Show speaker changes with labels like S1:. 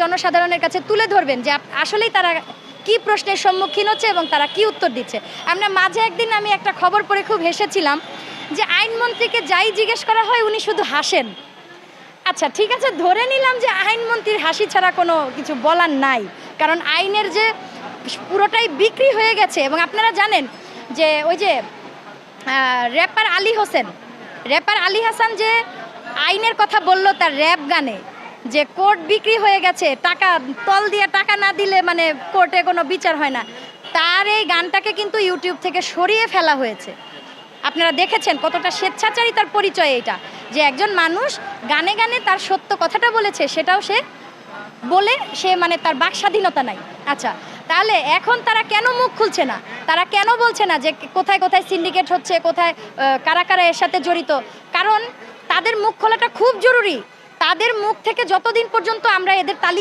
S1: জনসাধারণের কাছে তুলে ধরবেন যে আসলেই তারা কি প্রশ্নের সম্মুখীন হচ্ছে এবং তারা কি উত্তর দিচ্ছে। আমরা মাঝে একদিন আমি একটা খবর পড়ে খুব হেসেছিলাম যে আইনমন্ত্রীকে যাই জিজ্ঞেস করা হয় উনি শুধু হাসেন। আচ্ছা ঠিক আছে, ধরে নিলাম যে আইনমন্ত্রীর হাসি ছাড়া কোনো কিছু বলার নাই, কারণ আইনের যে পুরোটাই বিক্রি হয়ে গেছে। এবং আপনারা জানেন যে ওই যে র্যাপার আলী হাসান যে আইনের কথা বলল তার র্যাপ গানে, যে কোর্ট বিক্রি হয়ে গেছে, টাকা তল দিয়ে টাকা না দিলে মানে কোর্টে কোনো বিচার হয় না, তার এই গানটাকে কিন্তু ইউটিউব থেকে সরিয়ে ফেলা হয়েছে। আপনারা দেখেছেন কতটা স্বেচ্ছাচারী তার পরিচয় এটা, যে একজন মানুষ গানে গানে তার সত্য কথাটা বলেছে, সেটাও সে মানে তার বাক স্বাধীনতা নাই। আচ্ছা তাহলে এখন তারা কেন মুখ খুলছে না, তারা কেন বলছে না যে কোথায় কোথায় সিন্ডিকেট হচ্ছে, কোথায় কারা কারা এর সাথে জড়িত? কারণ তাদের মুখ খোলাটা খুব জরুরি। তাদের মুখ থেকে যতদিন পর্যন্ত আমরা এদের তালিকা